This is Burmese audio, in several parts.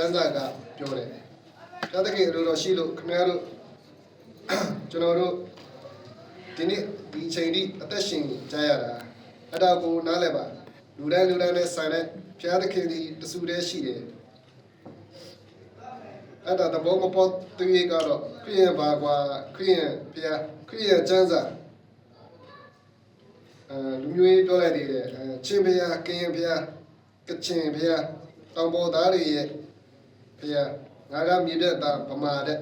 ကျန်းစာကပြောတယ်။ဒါတကယ်လို့ရှိလို့ခင်ဗျားတို့ကျွန်တော်တို့ဒီနေ့ဒီချိန်ထိအသက်ရှင်ကြရတာအဲ့ဒါကိုနားလည်ပါလူတိုင်းနဲ့ဆိုင်တဲ့ဘုရားသခင်ဒီတဆူတည်းရှိတယ်အဲ့ဒါတဘောမပေါ်တွေ့ရကတော့ခရိယံဘာကွာခရိယံဘုရားခရိယံကျမ်းစာလူမျိုးရေးပြောလိုက်သေးတယ်ချင်းဘုရားကရင်ဘုရားကချင်ဘုရားတောင်ပေါ်သားတွေရဲ့ဘုရားငါကမြေပြတ်သားဗမာတဲ့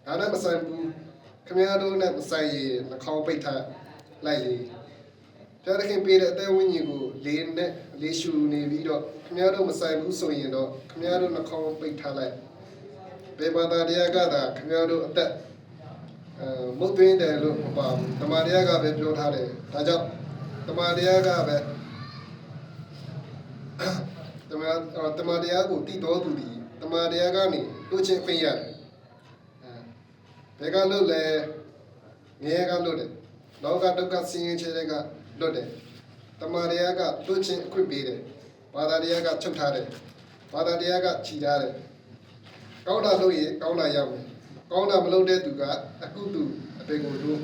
ငါနဲ့မဆိုင်ဘူးခင်ဗျားတို့နဲ့မဆိုင်ရင်နှာခေါင်းပိတ်ထားလိုက်လေဘုရားသခင်ပေးတဲ့အသက်ဝိညာဉ်ကိုလေးရှူနေပြီးတော့ခင်ဗျားတို့မဆိုင်ဘူးဆိုရင်တော့ခင်ဗျားတို့နှာခေါင်းပိတ်ထားလိုက်ဘေဘာသာတရားကသာခင်ဗျားတို့အသက်မုတ်သွင်းတယ်လို့မပါဘူးတမန်တရားကပဲပြောထားတယ်ဒါကြောင့်တမန်တရားကပဲတမန်တရားကိုတည်တော်သူဒီတမန်တရားကနေတို့ချင်းပြင်ရတယ်ဘယ်ကလို့လဲငရဲကလို့တယ်လောကဒုက္ခဆင်းရဲခြင်းတွေကလွတ်တယ်တမန်တရားကတို့ချင်းအခွင့်ပေးတယ်ဘာသာတရားကချုပ်ထားတယ်ဘာသာတရားကခြိထားတယ်ကောင်းတာလို့ရင်ကောင်းတာရမယ်ကောင်းတာမလုပ်တဲ့သူကအကုသူအပေကိုတို့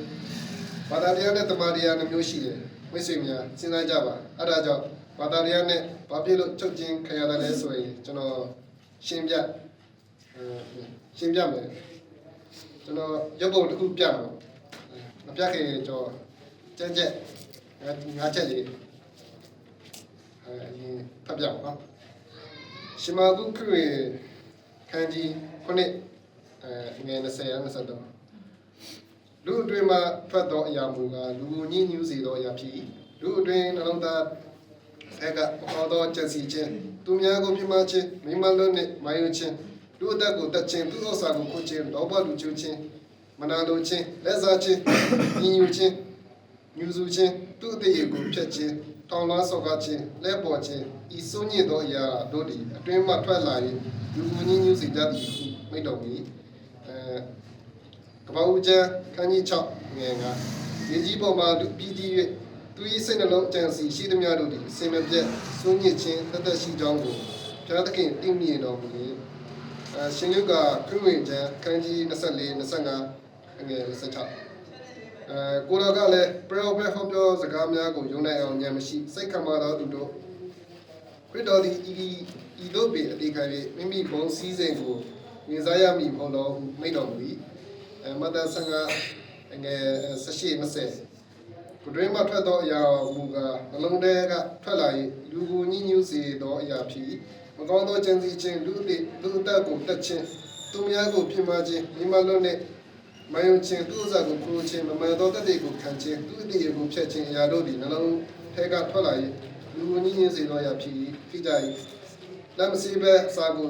ဘာသာတရားနဲ့တမန်တရားနှမျိုးရှိတယ်မိတ်ဆွေများစဉ်းစားကြပါအဲ့ဒါကြောင့်ဘာသာတရားနဲ့ဘာဖြစ်လို့ချုပ်ချင်းခံရတယ်လဲဆိုရင်ကျွန်တော်ရှင်းပြမယ်ကျွန်တော်ရုပ်ပုံတစ်ခုပြမှာမပြခင်ကျွန်တော်ကြက်ငါချက်လေးဖတ်ပြအောင်နော်ရှမာကုခရစ်ခန်းကြီးခုနှစ်ငယ်20လူအတွင်းမှာထွက်သောအရာမူကားလူကိုညှဉ်းညူးစေသောအရာဖြစ်လူအတွင်းနှလုံးသားဆက်ကပေါ်သောကြံစီခြင်းသူများကိုပြမခြင်းမိမလွတ်နှင့်မာယုခြင်းလူအသက်ကိုတတ်ခြင်းသူ့ဥစ္စာကိုခုခြင်းလောဘလူကျူးခြင်းမနာလိုခြင်းလက်စားခြင်းညှဉ်းညူးခြင်းညူစုခြင်းသူ့အသေးကိုဖျက်ခြင်းတောင်းလွှားဆောက်ကားခြင်းလက်ပေါ်ခြင်းဤစိုးညစ်သောအရာတို့သည်အတွင်းမှထွက်လာ၍လူကိုညှဉ်းညူးစေတတ်သည်ဟုမိန့်တော်မူကပ္ပဦးကျမ်းခန်းကြီး6ငယ်9ရေကြီးပေါ်မှာလူပြီးတည်၍သူ၏စိတ်နှလုံးကြံစီရှိသမျှတို့သည်စင်မပြတ်စိုးညစ်ခြင်းတသက်ရှိကြောင်းကိုဘုရားသခင်သိမြင်တော်မူ၏ရှင်လုကာခရစ်ဝင်ကျမ်းခန်းကြီး24 25ငယ်26ကိုတော်ကလည်းပရောဖက်ဟောပြောစကားများကိုယုံနိုင်အောင်ဉာဏ်မရှိစိတ်ခံပါသောသူတို့ခရစ်တော်သည်ဤသို့ပင်အတိခံ၍မိမိဘုံစည်းစိမ်ကိုမြင်စားရမည်မဟုတ်သောမိန့်တော်မူ၏မဿဲ15ငယ်18 20ကိုတွင်မှထွက်သောအရာမူကားနှလုံးထဲကထွက်လာ၍လူကိုညှဉ်းညူးစေသောအရာဖြစ်မကောင်းသောကြံစည်ခြင်းလူအသက်ကိုတတ်ခြင်းသူများကိုပြစ်မှားခြင်းမိမလွတ်နှင့်မယုံခြင်းသူ့ဥစ္စာကိုခိုးခြင်းမမှန်သောတတ်တွေကိုခံခြင်းသူ့အသေးကိုဖျက်ခြင်းအရာတို့သည်နှလုံးထဲကထွက်လာ၍လူကိုညှဉ်းညူးစေသောအရာဖြစ်ကြ၏လက်မစီးပဲစာကို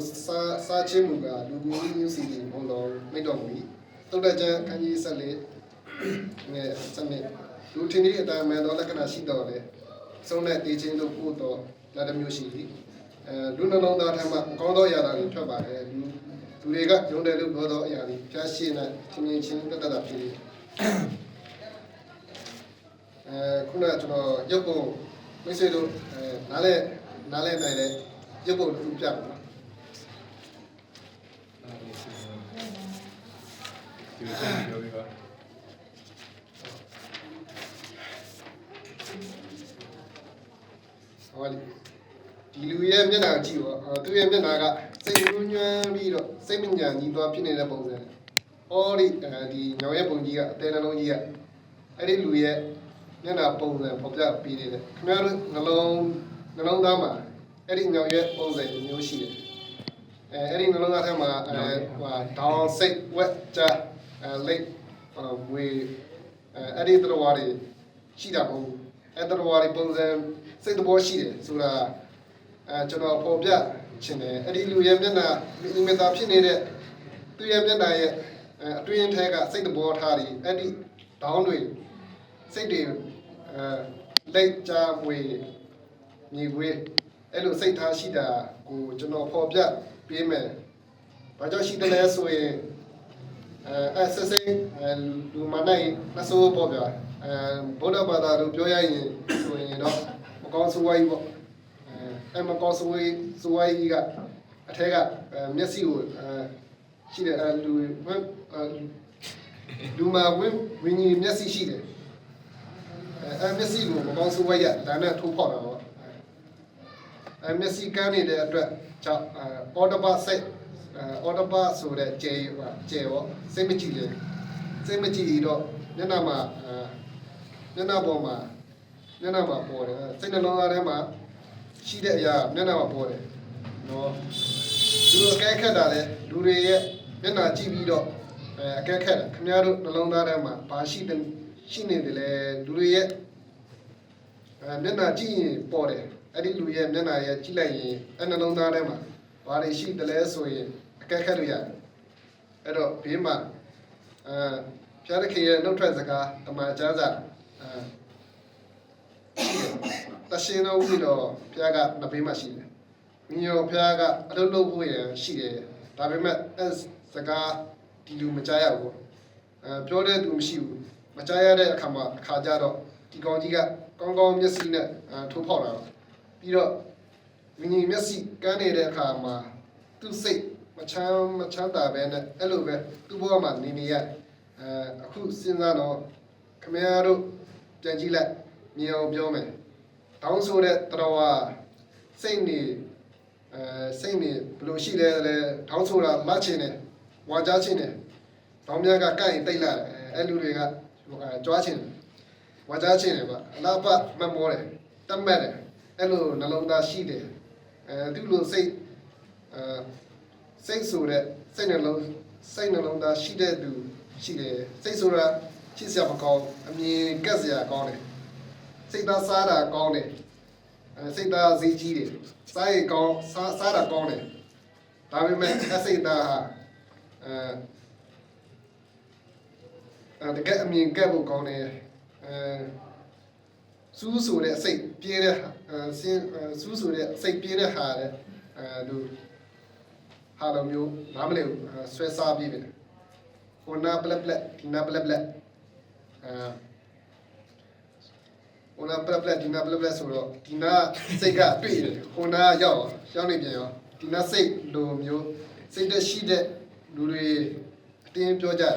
စားခြင်းမူကားလူကိုညှဉ်းညူးစေသည်မဟုတ်သောမိန့်တော်မူ၏တုတ်တကြံခန်းကြီး14ငယ်7လူထင်း၏အတိုင်းမှန်သောလက္ခဏာရှိတော်လေဆုံးတဲ့တေးခြင်းတို့ပို့တော်လက်တစ်မျိုးရှိသည်လူနှလုံးသားထဲမှာကောင်းသောအရာတွေထွက်ပါတယ်သူတွေကယုံတယ်လို့ပြောသောအရာတွေဖျားရှိနေချင်းချင်းတတ်တာဖြစ်တယ်ခုနကကျွန်တော်ရုပ်ပုံမိတ်ဆွေတို့နားလဲနိုင်တဲ့ရုပ်ပုံတစ်ခုပြပါမယ်ဒီလိုပြောပြပါဟောဒီလူရဲ့မျက်နှာကြည့်တော့သူရဲ့မျက်နှာကစိတ်ညှိုးညွမ်းပြီးတော့စိတ်မညံကြီးသွားဖြစ်နေတဲ့ပုံစံ။အော်ဒီညောင်ရဲ့ပုံကြီးကအတဲနှလုံးကြီးကအဲ့ဒီလူရဲ့မျက်နှာပုံစံဖော်ပြပေးနေတယ်။ခင်ဗျားတို့နှလုံးသားမှာအဲ့ဒီညောင်ရဲ့ပုံစံမျိုးရှိတယ်။အဲ့ဒီနှလုံးသားထဲမှာဒေါင်းစိတ်ဝက်ကြလိတ်ဝေအဲ့ဒီတော်ဝါတွေရှိတာမဟုတ်ဘူး။အဲ့တော်ဝါတွေပုံစံစိတ်သဘောရှိတယ်ဆိုတာကျွန်တော်ပေါ်ပြချင်တယ်အဲ့ဒီလူရဲ့မျက်နှာအင်မတာဖြစ်နေတဲ့သူရဲ့မျက်နှာရဲ့အတွင်းထဲကစိတ်သဘောထားတွေအဲ့ဒီဒေါင်းတွေစိတ်တွေလက်ကြဝေညီဝေအဲ့လိုစိတ်ထားရှိတာကိုကျွန်တော်ပေါ်ပြပေးမယ်ဘာကြောင့်ရှိတယ်လဲဆိုရင်ဆက်စိလူမနိုင်မဆိုးပေါ်ပြဗုဒ္ဓဘာသာတို့ပြောရရင်ဆိုရင်တော့မကောင်းဆိုးဝါးကြီးပေါ့မကောင်းဆိုးဝါးကြီးကအ ထဲကမျက်စိကိုရှိတယ်လူမှာဝင်းကြီးမျက်စိရှိတယ်မျက်စိကိုမကောင်းဆိုးဝဲရဒါနဲ့ထိုးဖောက်တာပေါ့မျက်စိကန်းနေတဲ့အတွက်ကြောင့်အော်ဒဘစိတ်အော်ဒဘဆိုတဲ့ကျဲပေါ့စိတ်မကြည်လေစိတ်မကြည်တော့မျက်နှာမှာမျက်နှာပေါ်မှာပေါ်တယ်စိတ်နှလုံးသားထဲမှာရှိတဲ့အရာမျက်နှာမှာပေါ်တယ်နော်သူအကဲခတ်တာလေလူတွေရဲ့မျက်နှာကြည့်ပြီးတော့အကဲခတ်တယ်ခင်ဗျားတို့နှလုံးသားထဲမှာဘာရှိနေတယ်လဲလူတွေရဲ့မျက်နှာကြည့်ရင်ပေါ်တယ်အဲ့ဒီလူရဲ့မျက်နှာရဲ့ကြည့်လိုက်ရင်အဲ့နှလုံးသားထဲမှာဘာတွေရှိတယ်လဲဆိုရင်အကဲခတ်လို့ရတယ်အဲ့တော့ဘေးမှာဖျားသခင်ရဲ့နှုတ်ထွက်စကားတမန်ကျမ်းစာတရှင်တော်ဦးတော်ဖျားကနှစ်ဘေးမှာရှိတယ်မိယောဖျားကအလုပ်လုပ်ဖို့ရရှိတယ်ဒါပေမဲ့စကားဒီလူမကြားရဘူးပြောတဲ့သူမရှိဘူးမကြားရတဲ့အခါကျတော့ဒီကောင်ကြီးကကောင်းကောင်းမျက်စိနဲ့ထိုးဖောက်တာပြီးတော့ဝိညာဉ်မျက်စိကန်းနေတဲ့အခါမှာသူ့စိတ်မချမ်းသာပဲနဲ့အဲ့လိုပဲသူ့ဘဝမှာနေရအခုစဉ်းစားတော့ခမရတို့ပြန်ကြည့်လိုက်မြင်အောင်ပြောမယ်တောင်းဆိုတဲ့တော်စိတ်နေဘလို့ရှိတယ်လဲတောင်းဆိုတာမချင်တယ်ဝါကြချင်တယ်တောင်းမြတ်ကကိုက်ရင်တိတ်လာတယ်အဲ့လူတွေကကြွားချင်တယ်ဝါကြချင်တယ်ဗျအလားပါမမောတယ်တတ်မဲ့တယ်အဲ့လိုနှလုံးသားရှိတယ်သူ့လိုစိတ်ဆိုတဲ့စိတ်နှလုံးသားရှိတဲ့သူရှိတယ်စိတ်ဆိုတာရှိစရာမကောင်းအမြင်ကက်စရာကောင်းတယ်စိတ်သားစားတာကောင်းတယ်စိတ်သားဈေးကြီးတယ်စားရကောင်းစားတာကောင်းတယ်ဒါပေမဲ့အစိတ်သားဟာတကယ်အမြင်ကက်ဖို့ကောင်းတယ်စူးဆိုတဲ့စိတ်ပြင်းတဲ့စူးဆိုတဲ့စိတ်ပြင်းတဲ့ဟာတဲ့သူဟာလိုမျိုးနားမလည်ဘူးဆွဲစားပြီးတယ်ဟိုနာပလက်ဒီနာပလက်ဟိုနာပလက်ဒီနာပလက်ဆိုတော့ဒီနာစိတ်ကတွေ့တယ်ဟိုနာရောက်နေပြန်ရောဒီနာစိတ်လိုမျိုးစိတ်တရှိတဲ့လူတွေအတင်းပြောကြတယ်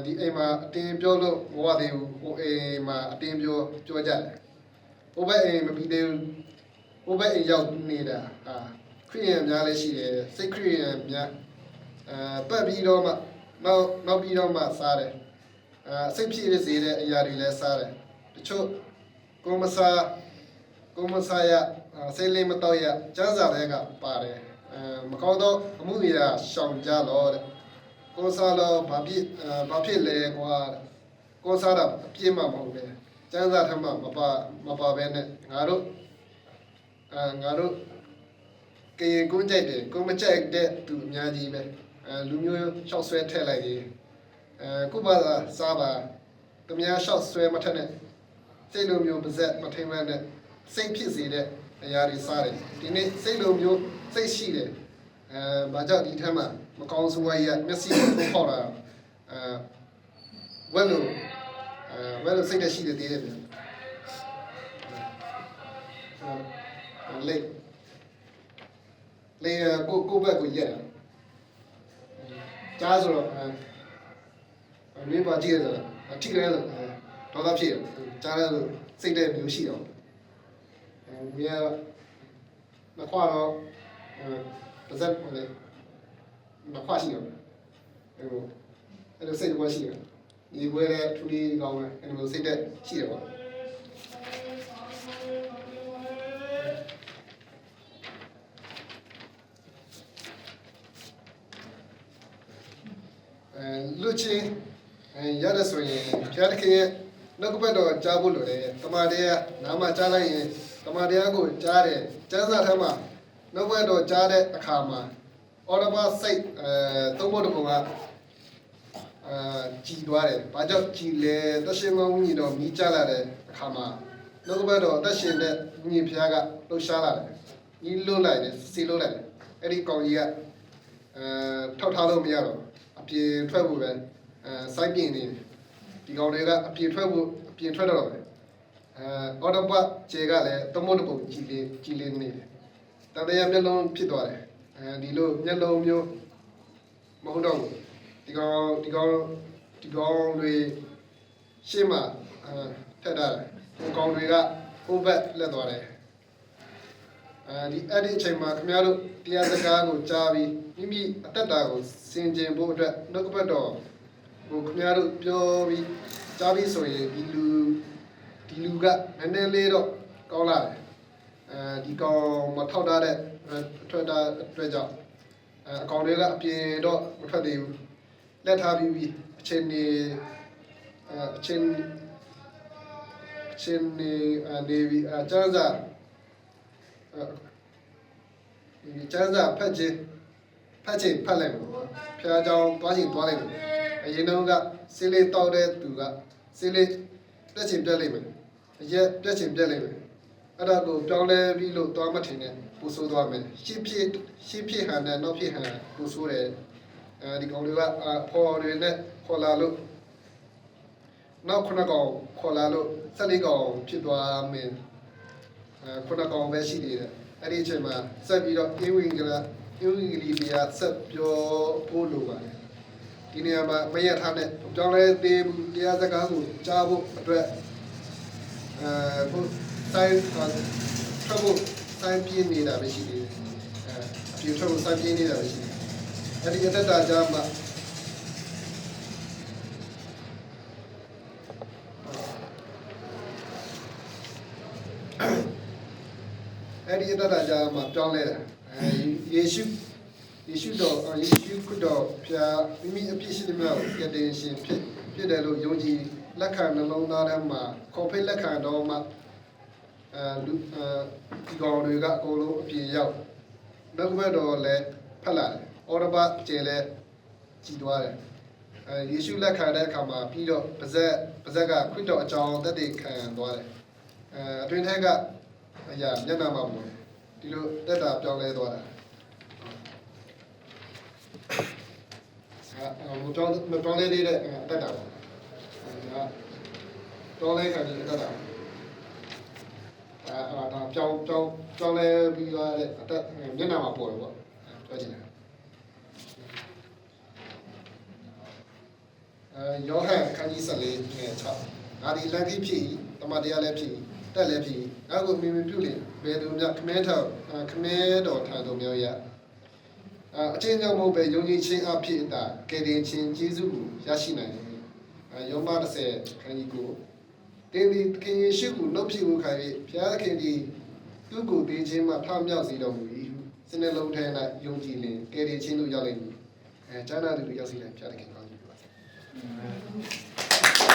ဒီအိမ်မှာအတင်းပြောလို့မဝသေးဘူးဟိုအိမ်မှာအတင်းပြောကြတယ်ဟိုဘက်အိမ်မပြီးသေးဘူးဟိုဘက်အိမ်ရောက်နေတာခရီးရန်များလည်းရှိတယ်စိတ်ခရီးရန်များပတ်ပြီးတော့မှနောက်ပြီးတော့မှစားတယ်စိတ်ဖြစ်စေတဲ့အရာတွေလည်းစားတယ်တချို့ကိုမစားရစိတ်လေးမတော့ရကျန်းစာတွေကပါတယ်မကောင်းတော့အမှုတွေရှောင်ကြတော့တဲ့ကိုစားတော့ဘာဖြစ်လဲကွာကိုစားတာအပြည့်မှမဟုတ်ပဲကျန်းစာထမ်းမှမပါပဲနဲ့ငါတို့ကရင်ကိုကြိုက်တယ်ကိုမကြိုက်တဲ့သူအများကြီးပဲလူမျိုးရှောက်ဆွဲထည့်လိုက်ရင်ကိုပါစားပါတမများရှောက်ဆွဲမထက်နဲ့စိတ်လိုမျိုးပါဇက်မထိမှန်းနဲ့စိတ်ဖြစ်စေတဲ့အရာတွေစားတယ်ဒီနေ့စိတ်လိုမျိုးစိတ်ရှိတယ်ဘာကြောင့်ဒီထက်မှမကောင်းဆိုးဝါးရမျက်စိကိုဖောက်တာဝဲလို့စိတ်တရှိတယ်တည်းတယ်ဗျလေကိုဘက်ကိုရက်ကြားဆိုတော့မင်းပါကြည့်ရဆိုတာအထိကလေးဆိုတော့တော့ဖြစ်ကြားရလို့စိတ်တဲ့မျိုးရှိတော့မြင်မခွာတော့ပါဇက်ဟိုလေမခွာရှိတော့အဲ့လိုစိတ်ကွာရှိတယ်ဒီဘွဲတဲ့ထူလီကောင်းတယ်အဲ့လိုစိတ်တဲ့ရှိတယ်ပေါ့လူချင်းရတဲ့ဆိုရင်ဖျားတခင်ရဲ့နှုတ်ကပတ်တော်ကြားဖို့လိုတယ်တမန်တရားနားမှာကြားလိုက်ရင်တမန်တရားကိုကြားတယ်ကျမ်းစာထဲမှာနှုတ်ကပတ်တော်ကြားတဲ့အခါမှာအော်ဒဘစိတ်သုံးဖို့တပုံကကြည်သွားတယ်ဘာကြောင့်ကြည်လဲတရှင်မဝိညာဉ်တော်မြည်ကြလာတဲ့အခါမှာနှုတ်ကပတ်တော်တရှင်တဲ့ဝိညာဉ်ဖျားကလှုပ်ရှားလာတယ်ညီလို့လိုက်တယ်စီလို့လိုက်တယ်အဲ့ဒီကောင်ကြီးကထောက်ထားလို့မရတော့အပြေထွက်ဖို့ပဲစိုက်ပြင်းနေဒီကောင်တွေကအပြေထွက်တော့တယ်အော်ဒဘခြေကလည်းတမုတ်တပုံကြည်လင်းနေတယ်တ တန်တရားမျက်လုံးဖြစ်သွားတယ်ဒီလိုမျက်လုံးမျိုးမဟုတ်တော့ဘူးဒီကောင်တွေရှေ့မှာထက်တာဟိုကောင်တွေကဟိုဘက်လက်သွားတယ်အဲ့ဒီအချိန်မှာခင်ဗျားတို့တရားစကားကိုကြားပြီးမိမိအသက်တာကိုစင်ကြင်ဖို့အတွက်နှုတ်ကပတ်တော်ကိုခင်ဗျားတို့ပြောပြီးကြားပြီးဆိုရင်ဒီလူကနည်းနည်းလေးတော့ကောင်းလာတယ်ဒီကောင်မထောက်ထားတဲ့ထွက်တာအတွက်ကြောင့်အကောင်တွေကအပြင်တော့မထွက်သေးဘူးလက်ထားပြီးအချိန်နေနေပြီးကျန်းစာဖတ်ခြင်းဖတ်လိုက်မယ်ဖျားကြောင်သွားချင်းသွားလိုက်မယ်အရင်တော့ကဆေးလေးတောက်တဲ့သူကဆေးလေးတက်ချင်ပြက်လိုက်မယ်အရက်ပြက်ချင်ပြက်လိုက်မယ်အဲ့ဒါကိုပြောင်းလဲပြီးလို့သွားမထင်နဲ့ပူဆိုးသွားမယ်ရှေ့ဖြစ်ဟန်နဲ့နောက်ဖြစ်ဟန်ပူဆိုးတယ်ဒီကောင်တွေကဖော်တွေနဲ့ခေါ်လာလို့နောက်ခုနကောင်ခေါ်လာလို့14ကောင်ဖြစ်သွားမယ်ခုနကောင်ပဲရှိသေးတယ်အဲ့ဒီအချိန်မှာဆက်ပြီးတော့အင်္ဂလိပ်တရားဆက်ပြောဖို့လိုပါတယ်ဒီနေရာမှာမရထားနဲ့ကြောင်းလဲသေးဘူးတရားစကားကိုကြားဖို့အတွက်ဘုဆိုင်trouble ဆိုင်ပြင်းနေတာပဲရှိသေးတယ်အပြင် trouble ဆိုင်ပြင်းနေတာပဲရှိတယ်အဲ့ဒီအတ္တကြားမှာအဲ့ဒီအတ္တကြားမှာပြောင်းလဲတာယေရှုကတော့ဖျားမိမိအပြစ်ရှိတဲ့မြောက်ရတဲ့ရှင်ဖြစ်တယ်လို့ယုံကြည်လက်ခံနှလုံးသားထဲမှာခေါ်ဖိတ်လက်ခံတော့မှဒီကောင်တွေကအကုန်လုံးအပြင်ရောက်နောက်ကဘက်တော့လည်းဖက်လာတယ်အော်ရဘကျဲလဲကြည်သွားတယ်ယေရှုလက်ခံတဲ့အခါမှာပြီးတော့ပါဇက်ကခရစ်တော်အကြောင်းသက်သေခံသွားတယ်အတွင်ထက်ကအရာမျက်နှာမှာပေါ့ဒီလိုတက်တာပြောင်းလဲသွားတာမပြောင်းလဲသေးတဲ့တက်တာပေါ့ပြောင်းလဲခံပြီးတက်တာဒါပြောင်းလဲပြီးသွားတဲ့အတက်မျက်နှာမှာပေါ်တယ်ပေါ့ပြောချင်တယ်ယောဟန်ခန်းကြီး14ငယ်6ငါဒီလက်ပြီးဖြစ်တမန်တရားလည်းဖြစ်တက်လည်းဖြစ်ငါကိုမြင်ပြုလေဘယ်သူများခမဲတော်ထံတော်မျိုးရအချင်းကြောင့်မဟုတ်ပဲယုံကြည်ခြင်းအဖြစ်အတာကယ်တင်ခြင်းကျေးဇူးကိုရရှိနိုင်တယ်ယောမ10ခန်းကြီးကိုတင်းဒီခင်ယေရှုကိုနှုတ်ဖြစ်ဖို့ခံ၍ဘုရားခင်ဒီသူ့ကိုတင်ခြင်းမှာထမြောက်စေတော်မူ၏စနေလုံးထဲ၌ယုံကြည်လင်ကယ်တင်ခြင်းလို့ရောက်လိမ့်မည်ကျမ်းစာတွေရောက်စီတိုင်းဘုရားခင်ကောင်းကြီးပါ